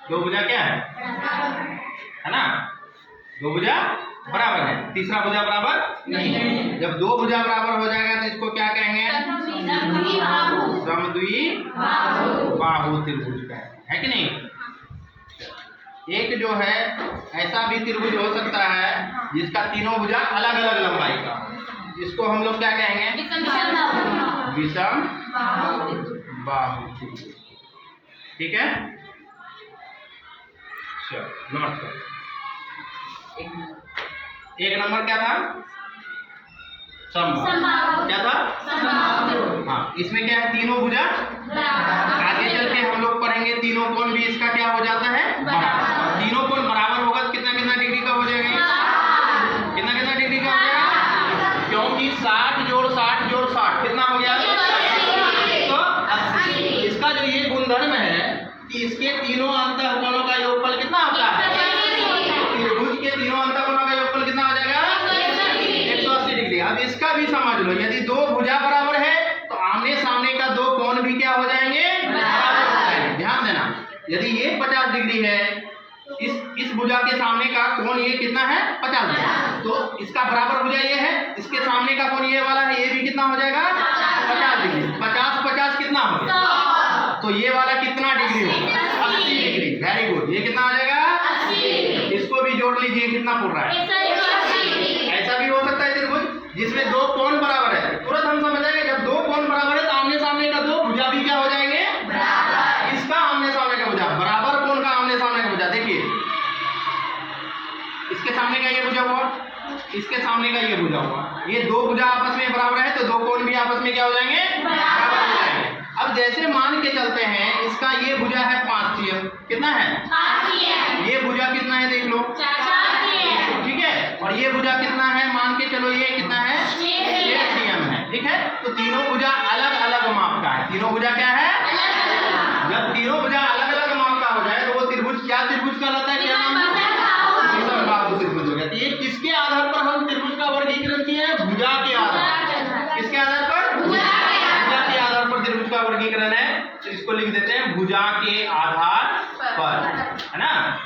दो भुजा क्या है ना, दो भुजा बराबर है, तीसरा भुजा बराबर नहीं है। जब दो भुजा बराबर हो जाएगा तो इसको क्या कहेंगे, समद्विबाहु त्रिभुज है कि नहीं। एक जो है ऐसा भी त्रिभुज हो सकता है जिसका तीनों भुजा अलग अलग लंबाई का, इसको हम लोग क्या कहेंगे, विषम बाहु त्रिभुज। ठीक है, चलो नोट करो। एक नंबर क्या था, समबाहु, क्या था, हाँ। इसमें क्या है, तीनों भुजा, आगे चल के हम लोग पढ़ेंगे तीनों कोण भी इसका क्या हो जाता है, बराबर। तीनों कोण बराबर होगा तो कितना कितना डिग्री का हो जाएगा, कितना कितना डिग्री का हो जाएगा, क्योंकि 60 जोड़ 60 जोड़ 60 कितना हो गया, तो 80। इसका जो ये गुणधर्म है कि इसके तीनों अंतःकोणों का योगफल कितना होता है, त्रिभुज के तीनों अंतःकोणों का योगफल कितना हो जाएगा, 180 डिग्री। अब इसका भी समझ लो, यदि दो भुजा बराबर है तो आमने सामने का दो कोण भी क्या हो जाएंगे, बराबर हो जाएंगे। ध्यान देना, यदि ये 50 डिग्री है, इस भुजा के सामने का कोण ये कितना है, 50 डिग्री, तो इसका बराबर भुजा ये है, इसके सामने का कोण ये वाला है, ये भी कितना हो जाएगा, 50 डिग्री। 50 50 कितना हो गया, तो ये वाला कितना डिग्री होगा, 80 डिग्री। वेरी गुड, ये कितना आ जाएगा, 80। इसको भी जोड़ लीजिए, कितना पड़ रहा है, ऐसा भी हो सकता है त्रिभुज जिसमें दो कोण बराबर है। तुरंत हम समझ जाएंगे जब दो कोण बराबर है तो आमने सामने का दो भुजा भी क्या हो जाएंगे, बराबर। इसका आमने सामने का भुजा, बराबर कोण का आमने सामने का भुजा, देखिए इसके सामने का ये भुजा हुआ, इसके सामने का ये भुजा हुआ, ये दो भुजा आपस में बराबर है तो दो कोण भी आपस में क्या हो जाएंगे, बराबर हो जाएंगे। अब जैसे मान के चलते हैं इसका ये भुजा है 5 cm, कितना है, 5 cm। ये भुजा कितना है देख लो, 4 cm। ठीक है, और ये भुजा कितना है, मान के चलो ये कितना है, 6 cm है। ठीक है, तो तीनों भुजा अलग अलग माप का है, तीनों भुजा क्या है, जब तीनों भुजा अलग अलग माप का हो जाए तो वो त्रिभुज क्या त्रिभुज कहलाता है, क्या नाम है, विषम त्रिभुज हो गया। तो ये किसके आधार पर हम त्रिभुज का वर्गीकरण किए हैं, भुजा के आधार, किसके आधार पर, भुजा के आधार पर त्रिभुज का वर्गीकरण है। तो इसको लिख देते हैं भुजा के आधार पर, है ना।